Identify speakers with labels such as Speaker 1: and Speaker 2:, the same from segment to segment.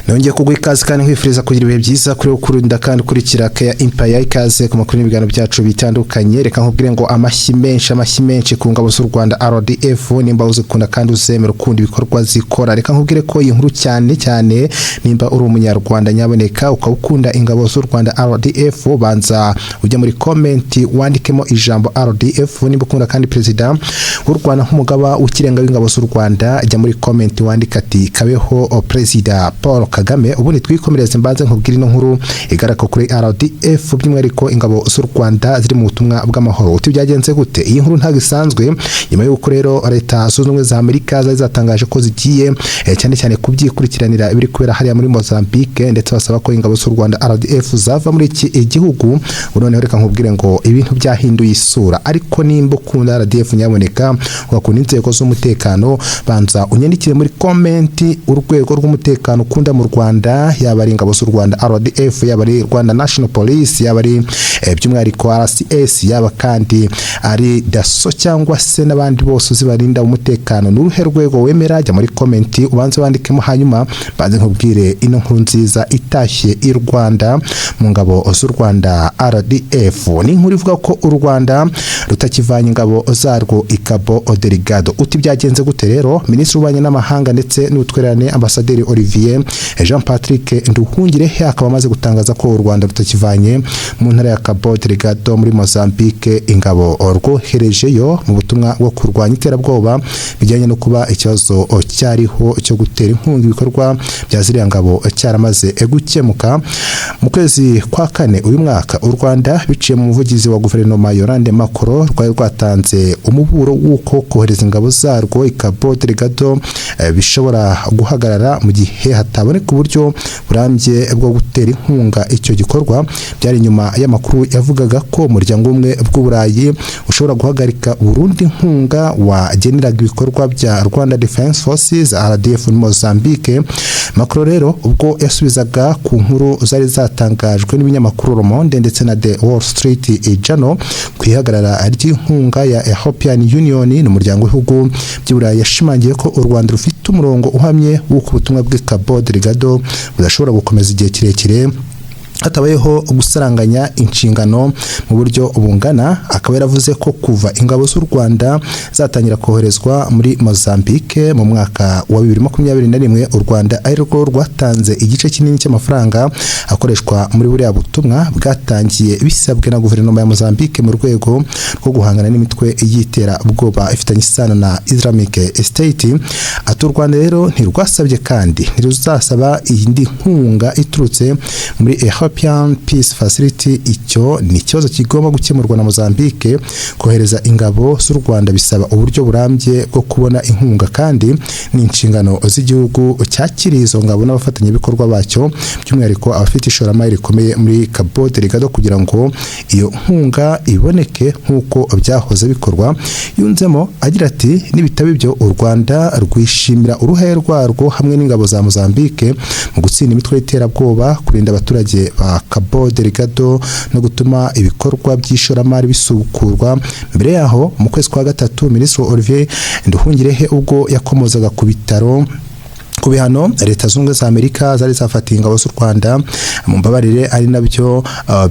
Speaker 1: nongeye kugwa ikaze kandi nkwifuriza kugira ibihe byiza kuri ukurunda kandi kurikira Care Empire ikaze ku makuru n'ibigano byacu bitandukanye. Reka nkubwire ngo amashyi menshi ku ngabo z'u Rwanda RDF nimba uzikunda kandi uzemera ukundi bikorwa zikora. Reka nkubwire ko iyi nkuru cyane nimba uri umunyarwanda nyaboneka ukabukunda ingabo z'u Rwanda RDF banza ujya muri comment wandikemo ijambo RDF. Nimba ukunda kandi president w'u Rwanda nk'umugaba w'ikirenga w'ingabo z'u Rwanda jya muri comment wandika ati kabeho president Paul Kagame. Ubundi twikomereze mbanze nkubwire ino nkuru igarako kuri RDF by'umwihariko ingabo z'u Rwanda ziri mu butumwa bw'amahoro. Uti byagenze gute? Iyi nkuru ntago isanzwe nyuma y'uko rero leta zunze ubumwe za Amerika zatangaje ko zigiye cyane kubyikurikiranira ibiri kubera hariya muri Mozambique, ndetse basaba ko ingabo z'u Rwanda RDF zava muri iki igihugu. Noneho reka nkubwire ngo ibintu byahinduye isura, ariko nimba ukunda RDF nyaboneka ugakunda inzego z'umutekano banza unyandikire muri comment urwego rw'umutekano ukunda mu Rwanda, yaba ari ingabo z'u Rwanda RDF, yaba ari Rwanda National Police, yaba ari by'umwihariko RCS, yaba kandi ari DASO cyangwa se n'abandi bose zibarinda umutekano. N'uruhe rwego wemera jya muri comment ubanze wandikemo, hanyuma banze nkubwire ino nkuru nziza itashye i Rwanda mu ngabo z'u Rwanda RDF. Ni inkuru ivuga ko u Rwanda rutakivanye ingabo zarwo ikabo Odeligado. Uti byagenze gute rero? Minisitiri w'Ububanyi n'Amahanga ndetse n'Ubutwererane Ambasaderi Olivier Jean Patrick Nduhungirehe akaba amaze gutangaza ko u Rwanda rutakivanye mu ntara ya Cabo Delgado muri Mozambique ingabo rwoherejeyo mu butumwa bwo kurwanya iterabwoba bijyanye no kuba ikibazo cyariho cyo gutera inkunga ibikorwa bya ziriya ngabo cyaramaze gukemuka. Mu kwezi kwa kane uyu mwaka u Rwanda biciye mu muvugizi wa guverinoma Yolande Makoro rwari rwatanze umuburo w'uko kohereza ingabo zarwo i Cabo Delgado bishobora guhagarara mu gihe hataboneka uburyo burambye bwo gutera inkunga icyo gikorwa. Byari nyuma y'amakuru yavugaga ko umuryango umwe bw'Uburayi ushobora guhagarika Burundi inkunga wageneraga ibikorwa bya Rwanda Defense Forces RDF muri Mozambique. Makuru rero ubwo yasubizaga ku nkuru zari zatangajwe n'ibinyamakuru Le Monde ndetse na The Wall Street Journal kwihagarara ry'inkunga ya European Union n'umuryango w'ibihugu by'Uburayi, yashimangiye ko u Rwanda rufite umurongo uhamye w'uko ubutumwa bw'i Cabo Delgado budashobora gukomeza igihe kirekire hatabayeho gusaranganya inshingano mu buryo bungana. Akaba yaravuze ko kuva ingabo z'u Rwanda zatangira koherezwa muri Mozambique mu mwaka wa 2021 u Rwanda ari rwo rwatanze igice kinini cy'amafaranga akoreshwa muri buriya butumwa bwatangiye bisabwe na guverinoma ya Mozambique mu rwego rwo guhangana n'imitwe yitera ubwoba ifitanye isano na Islamic State. Ati u Rwanda rero ntirwasabye kandi ntiruzasaba iyindi nkunga iturutse muri European Peace Facility. Icyo ni ikibazo kigomba gukemurwa na Mozambique. Kohereza ingabo z'u Rwanda bisaba uburyo burambye bwo kubona inkunga kandi ni inshingano z'igihugu cyakiriye izo ngabo n'abafatanyabikorwa bacyo, by'umwihariko abafite ishoramari rikomeye muri Cabo Delgado kugira ngo iyo nkunga iboneke nk'uko byahoze bikorwa. Yunzemo agira ati nibitaba ibyo u Rwanda rwishimira uruhare rwarwo hamwe n'ingabo za Mozambique mu gutsinda imitwe y'iterabwoba, kurinda abaturage ba Cabo Delgado no gutuma ibikorwa by'ishoramari bisukurwa. Mbere yaho mu kwezi kwa gatatu Minisitiri Olivier Nduhungirehe ubwo yakomozaga ku bihano leta zunze za Amerika zari zafatiye ingabo z'u Rwanda mu mbabarire, ari nabyo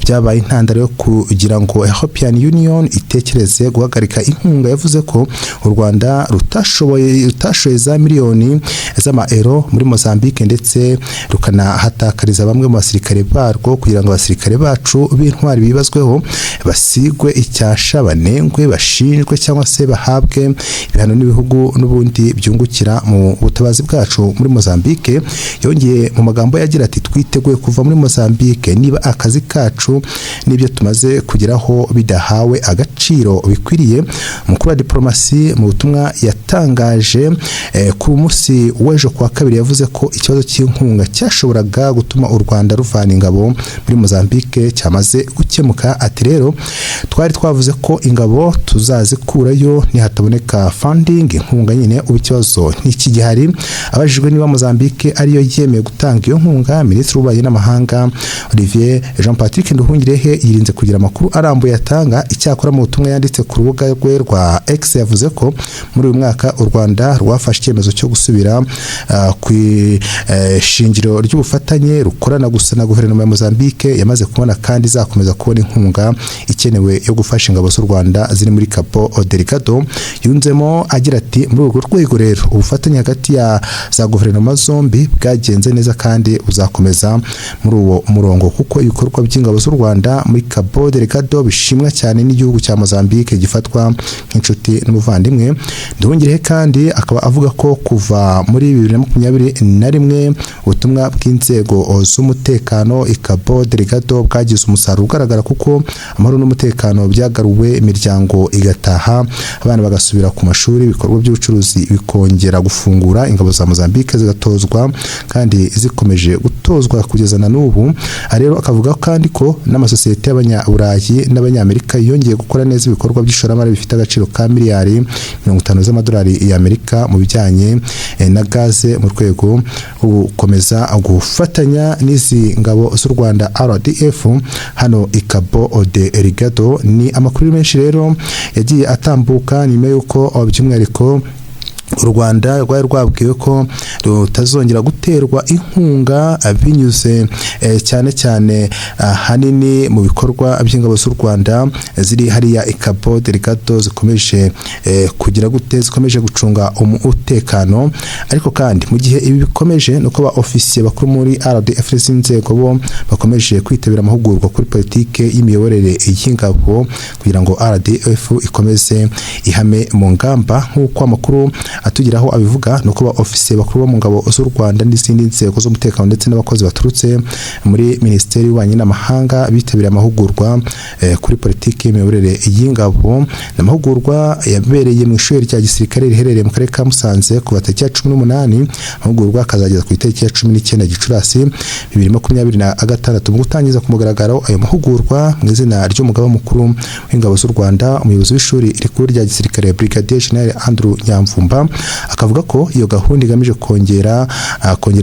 Speaker 1: byabaye intandaro yo kugira ngo European Union itekereze guhagarika inkunga. Yavuze ko u Rwanda rutashoye za miliyoni z'amaero muri Mozambique ndetse rukanahatakariza bamwe mu basirikare barwo kugira ngo abasirikare bacu b'intwari bibazweho basigwe icyasha, banengwe, bashinjwe cyangwa se bahabwe ibihano n'ibihugu n'ubundi byungukira mu butabazi bwacu muri Mozambique. Yongeye mu magambo yagira ati twiteguye kuva muri Mozambique niba akazi kacu n'ibyo tumaze kugeraho bidahawe agaciro bikwiriye. Umukuru wa diplomasi mu butumwa yatangaje ku munsi w'ejo kwa kabiri yavuze ko ikibazo cy'inkunga cyashoboraga gutuma u Rwanda ruvana ingabo muri Mozambique cyamaze gukemuka. Ati rero twari twavuze ko ingabo tuzazikurayo nihataboneka funding inkunga nyine. Ubu ikibazo n'iki gihari. Abajijwe abajijwe niba Mozambique ariyo yemeye gutanga iyo nkunga, Minisitiri w'Ububanyi n'Amahanga Olivier Jean Patrick Nduhungirehe yirinze kugira amakuru arambuye atanga. Icyakora mu butumwa yanditse ku rubuga rwe rwa X yavuze ko muri uyu mwaka u Rwanda rwafashe icyemezo cyo gusubira ku shingiro ry'ubufatanye rukorana gusa na guverinoma ya Mozambique yamaze kubona kandi izakomeza kubona inkunga ikenewe yo gufasha ingabo z'u Rwanda ziri muri Cabo Delgado. Yunzemo agira ati muri urwo rwego rero ubufatanye hagati ya za guverinoma zombi bwagenze neza kandi uzakomeza muri uwo murongo kuko ibikorwa by'ingabo z'u Rwanda muri Cabo Delgado bishimwa cyane n'igihugu cya Mozambique gifatwa nk'inshuti n'umuvandimwe. Nduhungirehe kandi akaba avuga ko kuva muri 2021 ubutumwa bw'inzego z'umutekano i Cabo Delgado bwagize umusaruro ugaragara kuko amahoro n'umutekano byagaruwe, imiryango igataha, abana bagasubira ku mashuri, ibikorwa by'ubucuruzi bikongera gufungura, ingabo za Mozambique zigatozwa kandi zikomeje gutozwa kugeza na n'ubu. Rero akavuga kandi ko n'amasosiyete y'abanyaburayi n'abanyamerika yongeye gukora neza ibikorwa by'ishoramari bifite agaciro ka miliyari 50 z'amadolari y'Amerika mu bijyanye na gaze mu rwego rwo gukomeza gufatanya n'izi ngabo z'u Rwanda RDF hano i Cabo Delgado. Ni amakuru menshi rero yagiye atambuka nyuma y'uko by'umwihariko u Rwanda rwari rwabwiwe ko rutazongera guterwa inkunga binyuze cyane cyane hanini mu bikorwa by'ingabo z'u Rwanda ziri hariya i Cabo Delgado zikomeje kugira gute, zikomeje gucunga umutekano. Ariko kandi mu gihe ibi bikomeje nuko ba ofisiye bakuru muri RDF z'inzego bo bakomeje kwitabira amahugurwa kuri politike y'imiyoborere y'ingabo kugira ngo RDF ikomeze ihame mu ngamba. Nk'uko amakuru atugiraho abivuga nuko ba ofisiye bakuru bo mu ngabo z'u Rwanda n'izindi nzego z'umutekano ndetse n'abakozi baturutse muri Minisiteri y'Ububanyi n'Amahanga bitabiriye amahugurwa kuri politiki y'imiyoborere y'ingabo. Amahugurwa yabereye mu ishuri rya gisirikare riherereye mu karere ka Musanze kuva tariki ya 18, amahugurwa akazageza ku itariki ya 19 Gicurasi 2026. Mu gutangiza ku mugaragaro ayo mahugurwa mu izina ry'umugaba mukuru w'ingabo z'u Rwanda, umuyobozi w'ishuri rikuru rya gisirikare Brigadier General Andrew Nyamvumba akavuga ko iyo gahunda igamije kongerera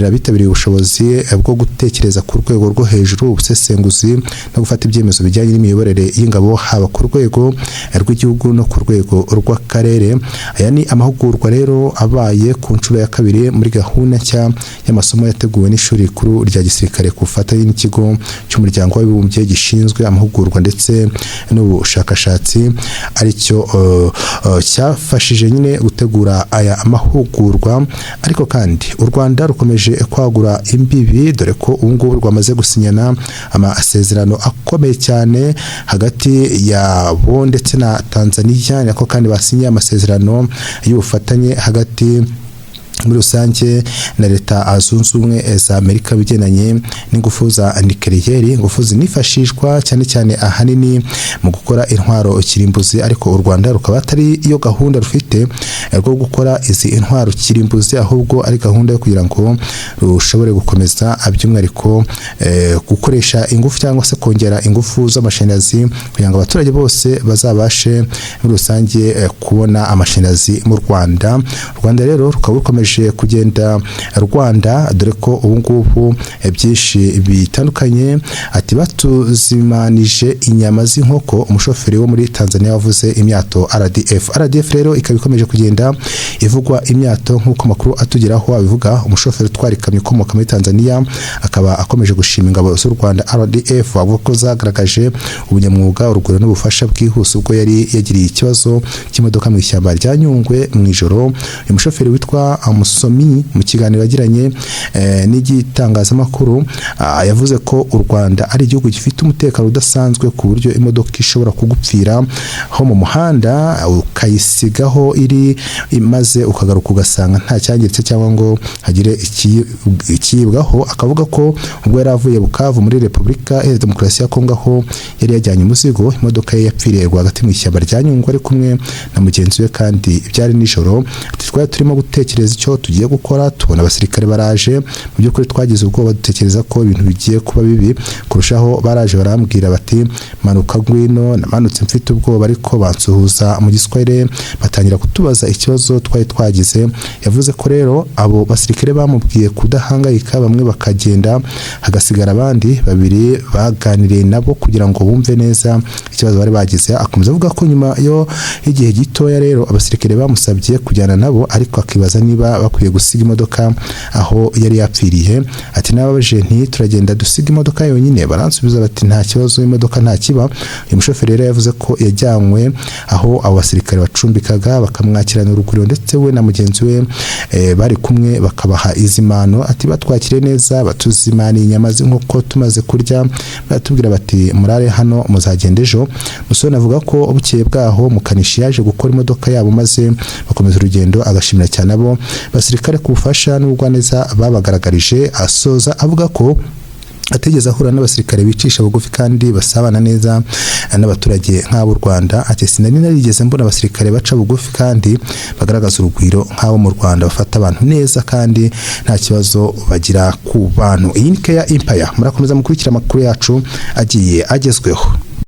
Speaker 1: abitabiriye ubushobozi bwo gutekereza ku rwego rwo hejuru, ubusesenguzi no gufata ibyemezo bijyanye n'imiyoborere y'ingabo haba ku rwego rw'igihugu no ku rwego rw'akarere. Aya ni amahugurwa rero abaye ku nshuro ya kabiri muri gahunda nshya y'amasomo yateguwe n'ishuri rikuru rya gisirikare ku bufatanye n'ikigo cy'umuryango w'abibumbye gishinzwe amahugurwa ndetse n'ubushakashatsi aricyo cyafashije nyine gutegura aya amahugurwa. Ariko kandi u Rwanda rukomeje kwagura imbibi dore ko ubu ngubu rwamaze gusinyana amasezerano akomeye cyane hagati yabo ndetse na Tanzania, nako kandi basinye amasezerano y'ubufatanye hagati muri rusange na leta zunze ubumwe za Amerika bigenanye n'ingufu za nucleaire, ingufu zinifashishwa cyane cyane ahanini mu gukora intwaro kirimbuzi. Ariko u Rwanda rukaba atari iyo gahunda rufite rwo gukora izi intwaro kirimbuzi, ahubwo ari gahunda yo kugira ngo rushobore gukomeza by'umwihariko gukoresha ingufu cyangwa se kongera ingufu z'amashanyarazi kugira ngo abaturage bose bazabashe muri rusange kubona amashanyarazi mu Rwanda. U Rwanda rero rukaba rukomeje kugenda Rwanda dore ko ubu ngubu byinshi bitandukanye ati batuzimanije inyama z'inkoko. Umushoferi wo muri Tanzania wavuze imyato RDF rero ikaba ikomeje kugenda ivugwa imyato nk'uko makuru atugeraho abivuga. Umushoferi utwara ikamyo ikomoka muri Tanzania akaba akomeje gushima ingabo z'u Rwanda RDF avuga ko zagaragaje ubunyamwuga, urugwiro n'ubufasha bwihuse ubwo yari yagiriye ikibazo cy'imodoka mu ishyamba rya Nyungwe mu ijoro. Uyu mushoferi witwa Musomi mu kiganiro yagiranye n'igitangazamakuru yavuze ko u Rwanda ari igihugu gifite umutekano udasanzwe ku buryo imodoka ishobora kugupfira ho mu muhanda ukayisigaho iri maze ukagaruka ugasanga nta cyangiritse cyangwa ngo hagire ikiyibwaho. Akavuga ko ubwo yari avuye Bukavu muri Repubulika ya Demokarasi ya Kongo aho yari yajyanye umuzigo, imodoka ye yapfiriye rwagati mu ishyamba rya Nyungwe ari kumwe na mugenzi we kandi byari nijoro. Twari turimo gutekereza icyo icyo tugiye gukora, tubona abasirikare baraje, mu by'ukuri twagize ubwoba dutekereza ko ibintu bigiye kuba bibi kurushaho. Baraje barambwira bati manuka ngwino, namanutse mfite ubwoba ariko bansuhuza mu giswahili batangira kutubaza ikibazo twari twagize. Yavuze ko rero abo basirikare bamubwiye kudahangayika, bamwe bakagenda hagasigara abandi babiri baganiriye nabo kugira ngo bumve neza ikibazo bari bagize. Akomeza avuga ko nyuma y'igihe gitoya rero abasirikare bamusabye kujyana nabo, ariko akibaza niba bakwiye gusiga imodoka aho yari yapfiriye. Ati nababaje nti turagenda dusiga imodoka yonyine? Baransubiza bati nta kibazo, imodoka nta kiba. Uyu mushoferi rero yavuze ko yajyanywe aho abo basirikare bacumbikaga bakamwakirana urugwiro, ndetse we na mugenzi we bari kumwe bakabaha izimano. Ati batwakire neza, batuzimaniye inyama z'inkoko tumaze kurya, baratubwira bati murare hano muzagenda ejo. Musoni avuga ko bukeye bwaho mukanishi yaje gukora imodoka yabo maze bakomeza urugendo, agashimira cyane abo basirikare ku bufasha n'ubugwaneza babagaragarije. Asoza avuga ko ategeze ahura n'abasirikare bicisha bugufi kandi basabana neza n'abaturage nk'abo Rwanda. Ati sinari narigeze mbona abasirikare baca bugufi kandi bagaragaza urugwiro nk'abo mu Rwanda, bafata abantu neza kandi nta kibazo bagira ku bantu. Iyi ni Kaya Empire, murakomeza mukurikira amakuru yacu agiye agezweho.